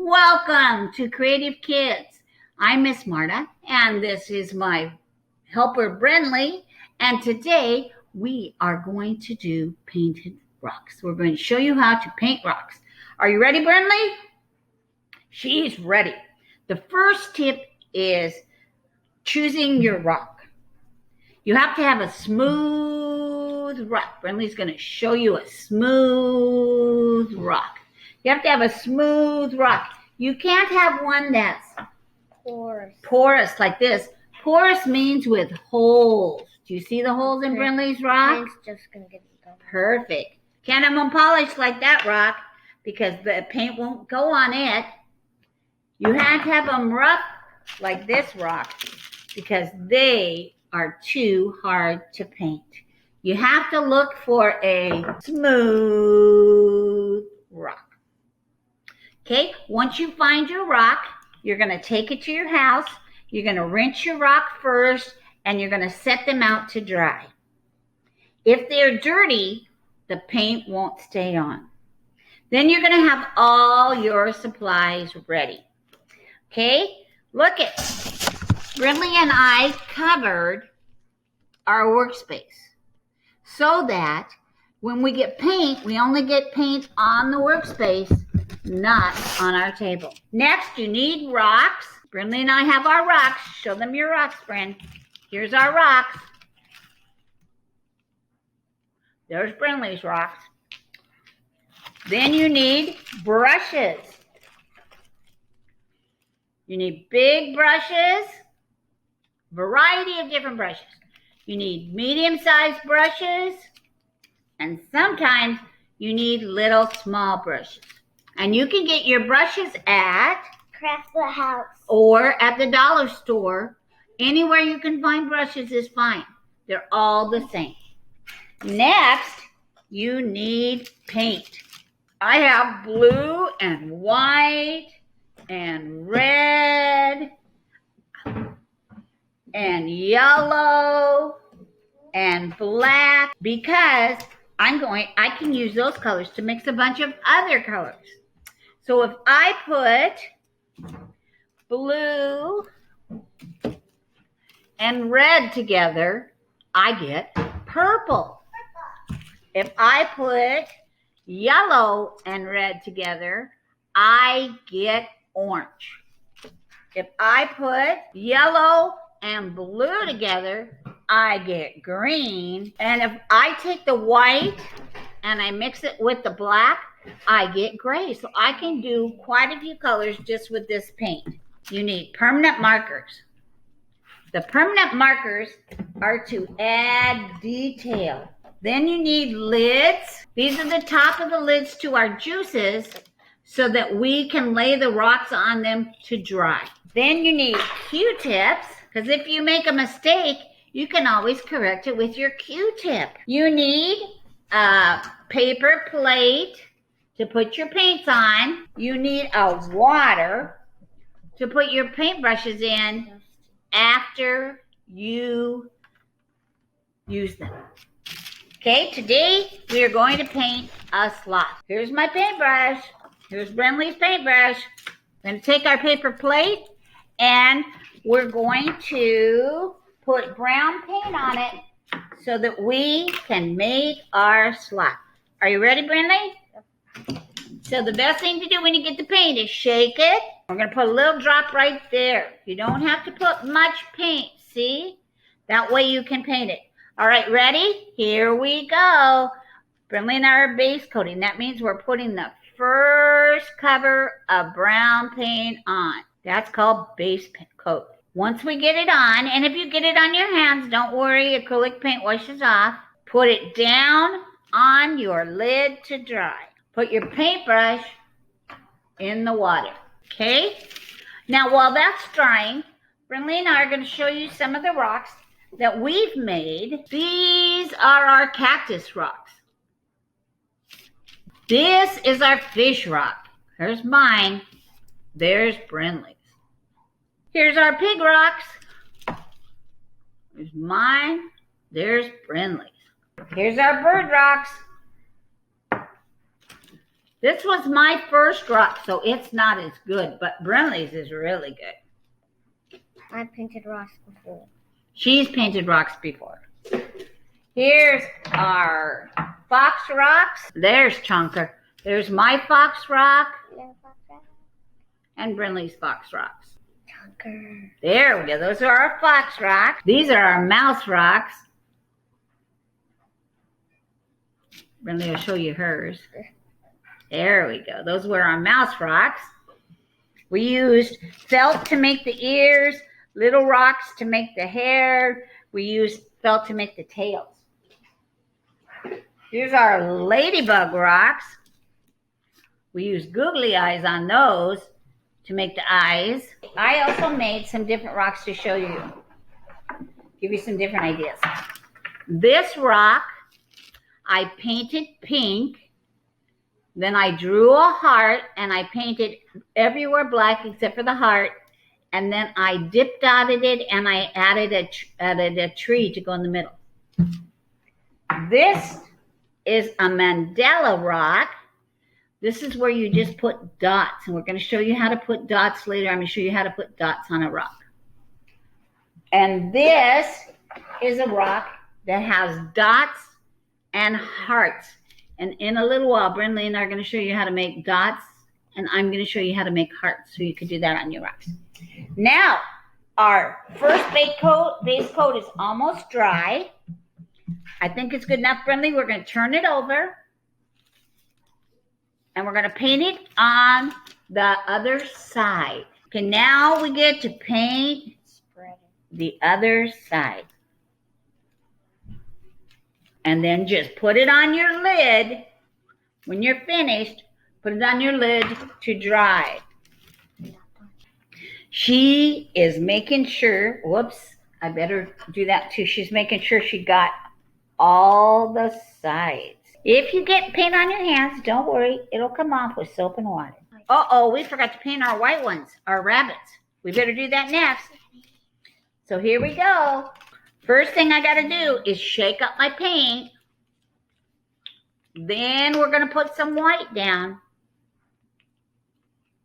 Welcome to Creative Kids. I'm Miss Marta, and this is my helper Brinley. And today we are going to do painted rocks. We're going to show you how to paint rocks. Are you ready, Brinley? She's ready. The first tip is choosing your rock. You have to have a smooth rock. Brinley's going to show you a smooth rock. You have to have a smooth rock. You can't have one that's porous like this. Porous means with holes. Do you see the holes in Brinley's rock? Paint's just gonna get it done. Perfect. Can't have them polished like that rock because the paint won't go on it. You have to have them rough like this rock because they are too hard to paint. You have to look for a smooth rock. Okay, once you find your rock, you're going to take it to your house. You're going to rinse your rock first, and you're going to set them out to dry. If they're dirty, the paint won't stay on. Then you're going to have all your supplies ready. Okay, look at Brinley and I covered our workspace so that when we get paint, we only get paint on the workspace, not on our table. Next, you need rocks. Brinley and I have our rocks. Show them your rocks, Brin. Here's our rocks. There's Brinley's rocks. Then you need brushes. You need big brushes, variety of different brushes. You need medium-sized brushes, and sometimes you need little small brushes. And you can get your brushes at Craft the House or at the dollar store. Anywhere you can find brushes is fine. They're all the same. Next, you need paint. I have blue and white and red and yellow and black because I can use those colors to mix a bunch of other colors. So if I put blue and red together, I get purple. If I put yellow and red together, I get orange. If I put yellow and blue together, I get green. And if I take the white and I mix it with the black, I get gray. So I can do quite a few colors just with this paint. You need permanent markers. The permanent markers are to add detail. Then you need lids. These are the top of the lids to our juices so that we can lay the rocks on them to dry. Then you need Q-tips, because if you make a mistake, you can always correct it with your Q-tip. You need a paper plate to put your paints on. You need a water to put your paintbrushes in after you use them. Okay, today we are going to paint a slot. Here's my paintbrush. Here's Brinley's paintbrush. We're going to take our paper plate and we're going to put brown paint on it so that we can make our slot. Are you ready, Brinley? So the best thing to do when you get the paint is shake it. We're going to put a little drop right there. You don't have to put much paint, see? That way you can paint it. All right, ready? Here we go. Brinley and I are base coating. That means we're putting the first cover of brown paint on. That's called base coat. Once we get it on, and if you get it on your hands, don't worry, acrylic paint washes off. Put it down on your lid to dry. Put your paintbrush in the water, okay? Now, while that's drying, Brinley and I are going to show you some of the rocks that we've made. These are our cactus rocks. This is our fish rock. There's mine. There's Brinley's. Here's our pig rocks. There's mine. There's Brinley's. Here's our bird rocks. This was my first rock, so it's not as good, but Brinley's is really good. I painted rocks before. She's painted rocks before. Here's our fox rocks. There's Chunker. There's my fox rock and Brinley's fox rocks. Chunker. There we go. Those are our fox rocks. These are our mouse rocks. Brinley will show you hers. There we go. Those were our mouse rocks. We used felt to make the ears, little rocks to make the hair. We used felt to make the tails. Here's our ladybug rocks. We used googly eyes on those to make the eyes. I also made some different rocks to show you. Give you some different ideas. This rock, I painted pink. Then I drew a heart and I painted everywhere black except for the heart. And then I dip dotted it and I added a tree to go in the middle. This is a mandala rock. This is where you just put dots. And we're going to show you how to put dots later. I'm going to show you how to put dots on a rock. And this is a rock that has dots and hearts. And in a little while, Brinley and I are going to show you how to make dots, and I'm going to show you how to make hearts, so you can do that on your rocks. Now, our first base coat is almost dry. I think it's good enough, Brinley. We're going to turn it over, and we're going to paint it on the other side. Okay, now we get to paint the other side. And then just put it on your lid. When you're finished, put it on your lid to dry. She is making sure, whoops, I better do that too. She's making sure she got all the sides. If you get paint on your hands, don't worry. It'll come off with soap and water. Uh-oh, we forgot to paint our white ones, our rabbits. We better do that next. So here we go. First thing I got to do is shake up my paint. Then we're going to put some white down.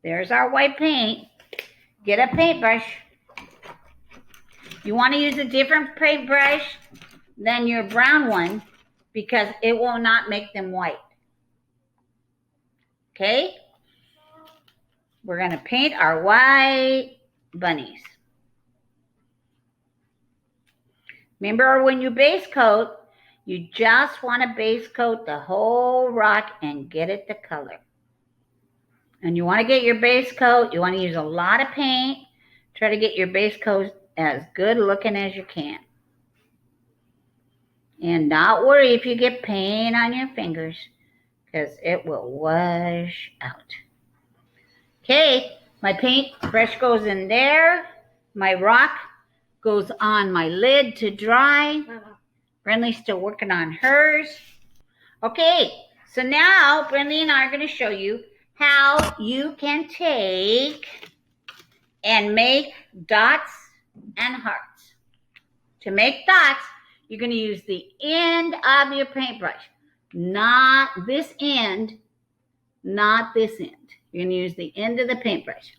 There's our white paint. Get a paintbrush. You want to use a different paintbrush than your brown one because it will not make them white. Okay? We're going to paint our white bunnies. Remember, when you base coat, you just want to base coat the whole rock and get it the color. And you want to get your base coat, you want to use a lot of paint. Try to get your base coat as good looking as you can. And not worry if you get paint on your fingers, because it will wash out. Okay, my paint brush goes in there. My rock goes on my lid to dry. Brinley's still working on hers. Okay, so now Brinley and I are going to show you how you can take and make dots and hearts. To make dots, you're going to use the end of your paintbrush. Not this end, not this end. You're going to use the end of the paintbrush.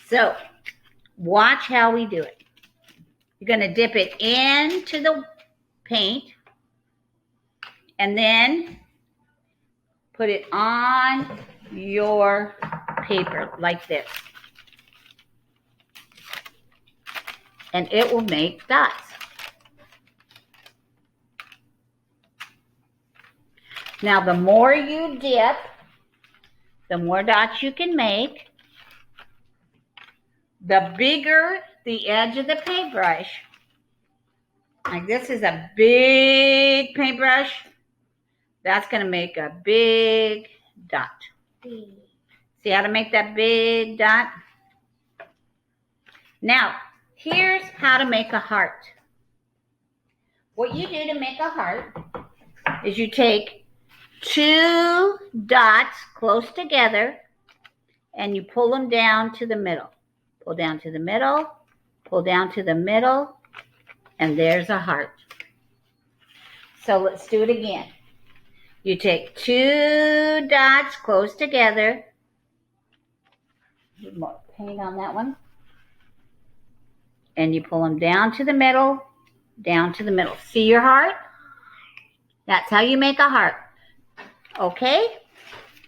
So, watch how we do it. You're going to dip it into the paint and then put it on your paper like this. And it will make dots. Now, the more you dip, the more dots you can make. The bigger the edge of the paintbrush. Like this is a big paintbrush. That's going to make a big dot. See how to make that big dot? Now, here's how to make a heart. What you do to make a heart is you take two dots close together and you pull them down to the middle. Pull down to the middle, pull down to the middle, and there's a heart. So let's do it again. You take 2 dots close together. More paint on that one. And you pull them down to the middle, down to the middle. See your heart? That's how you make a heart. Okay?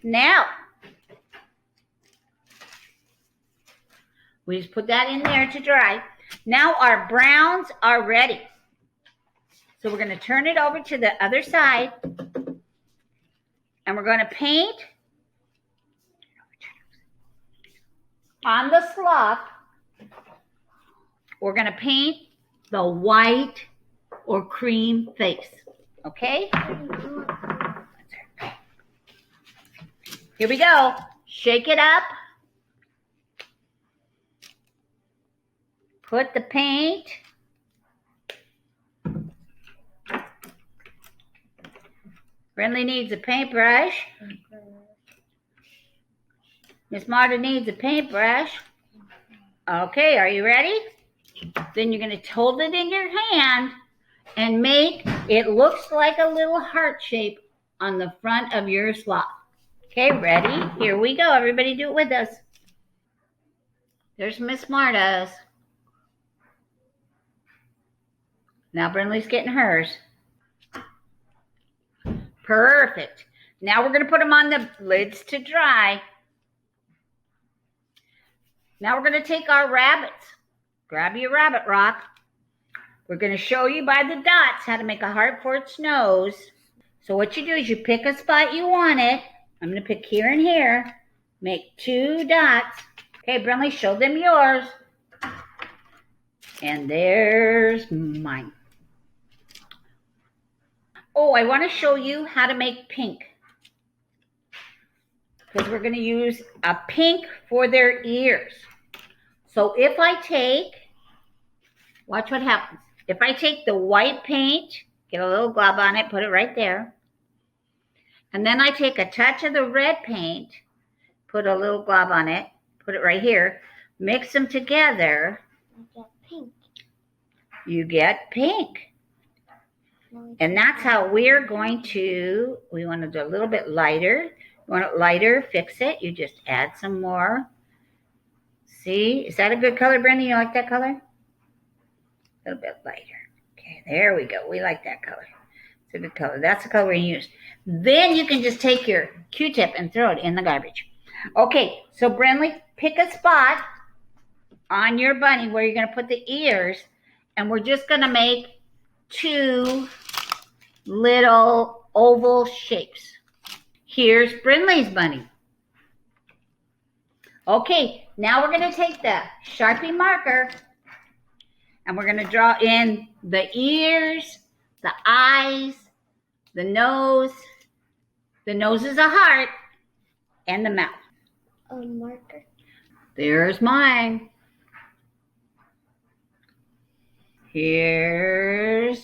Now, we just put that in there to dry. Now our browns are ready. So we're going to turn it over to the other side. And we're going to paint on the slough. We're going to paint the white or cream face. Okay? Here we go. Shake it up. Put the paint. Brinley needs a paintbrush. Miss Marta needs a paintbrush. Okay, are you ready? Then you're going to hold it in your hand and make it looks like a little heart shape on the front of your slough. Okay, ready? Here we go. Everybody do it with us. There's Miss Marta's. Now Brinley's getting hers. Perfect. Now we're going to put them on the lids to dry. Now we're going to take our rabbits. Grab your rabbit rock. We're going to show you by the dots how to make a heart for its nose. So what you do is you pick a spot you want it. I'm going to pick here and here. Make 2 dots. Okay, Brinley, show them yours. And there's mine. Oh, I want to show you how to make pink. Because we're going to use a pink for their ears. So if I take, watch what happens. If I take the white paint, get a little glob on it, put it right there. And then I take a touch of the red paint, put a little glob on it, put it right here, mix them together. I get pink. You get pink. And that's how we're going to, we want to do a little bit lighter. You want it lighter, fix it. You just add some more. See, is that a good color, Brenda? You like that color? A little bit lighter. Okay, there we go. We like that color. It's a good color. That's the color we use. Then you can just take your Q-tip and throw it in the garbage. Okay, so Brinley, pick a spot on your bunny where you're going to put the ears. And we're just going to make 2 little oval shapes. Here's Brinley's bunny. Okay, now we're going to take the Sharpie marker and we're going to draw in the ears, the eyes, the nose. The nose is a heart, and the mouth. A marker. There's mine. Here's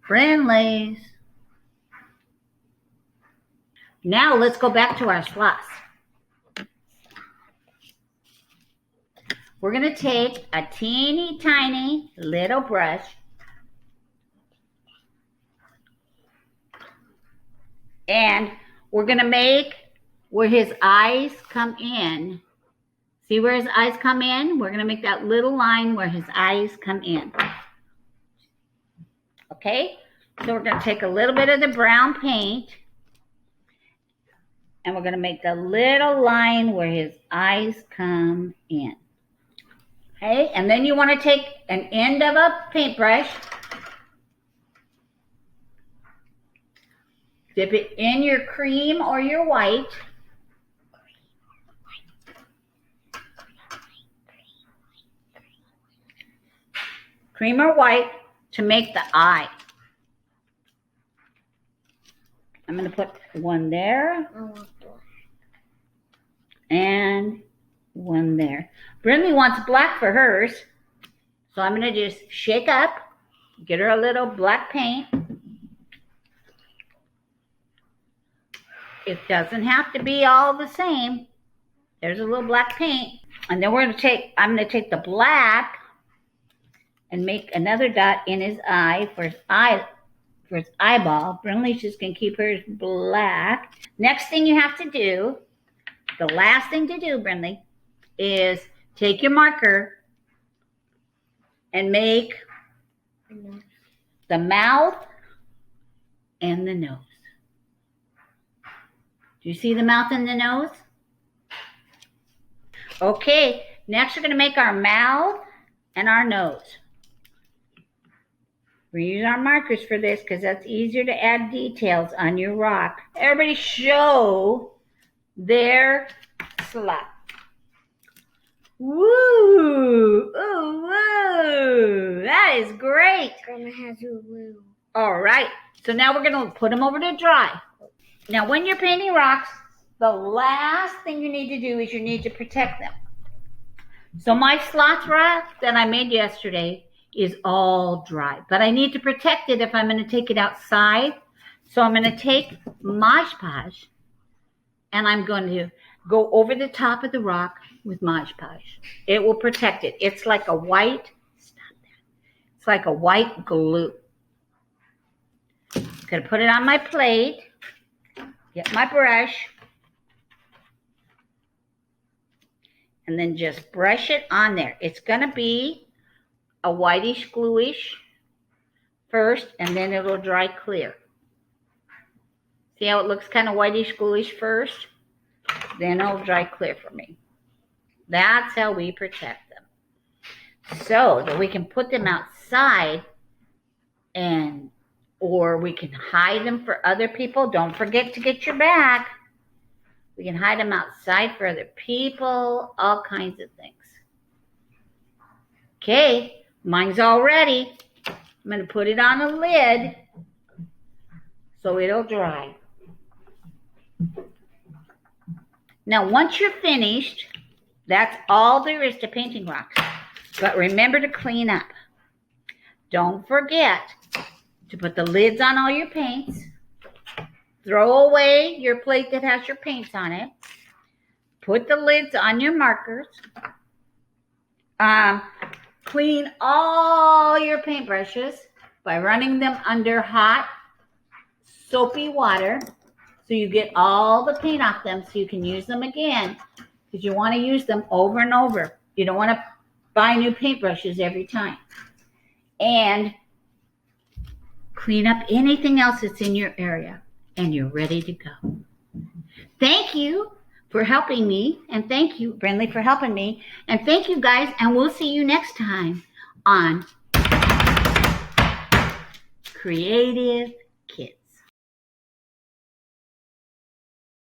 Brinley's. Now let's go back to our slots. We're going to take a teeny tiny little brush and we're going to make where his eyes come in. See where his eyes come in? We're going to make that little line where his eyes come in. Okay? So we're going to take a little bit of the brown paint and we're going to make the little line where his eyes come in. Okay? And then you want to take an end of a paintbrush, dip it in your cream or your white. Cream or white to make the eye. I'm going to put one there and one there. Brinley wants black for hers, so I'm going to just shake up, get her a little black paint. It doesn't have to be all the same. There's a little black paint. And then I'm going to take the black and make another dot in his eye for his eye for its eyeball. Brinley's just going to keep hers black. Next thing you have to do, the last thing to do, Brinley, is take your marker and make the mouth and the nose. Do you see the mouth and the nose? Okay, next we're going to make our mouth and our nose. We use our markers for this because that's easier to add details on your rock. Everybody show their slot. Woo! Ooh, woo! That is great. Grandma has a woo. All right, so now we're going to put them over to dry. Now, when you're painting rocks, the last thing you need to do is you need to protect them. So my slots rock that I made yesterday is all dry, but I need to protect it if I'm going to take it outside. So I'm going to take Mod Podge and I'm going to go over the top of the rock with Mod Podge. It will protect it. It's like a white, it's like a white glue. I'm going to put it on my plate, get my brush, and then just brush it on there. It's going to be a whitish gluish first, and then it'll dry clear. See how it looks kind of whitish gluish first? Then it'll dry clear for me. That's how we protect them. So that we can put them outside or we can hide them for other people. Don't forget to get your bag. We can hide them outside for other people, all kinds of things. Okay, mine's all ready. I'm going to put it on a lid so it'll dry. Now, once you're finished, that's all there is to painting rocks. But remember to clean up. Don't forget to put the lids on all your paints. Throw away your plate that has your paints on it. Put the lids on your markers. Clean all your paintbrushes by running them under hot, soapy water so you get all the paint off them so you can use them again, because you want to use them over and over. You don't want to buy new paintbrushes every time. And clean up anything else that's in your area, and you're ready to go. Thank you for helping me, and thank you, Brinley, for helping me, and thank you, guys, and we'll see you next time on Creative Kids.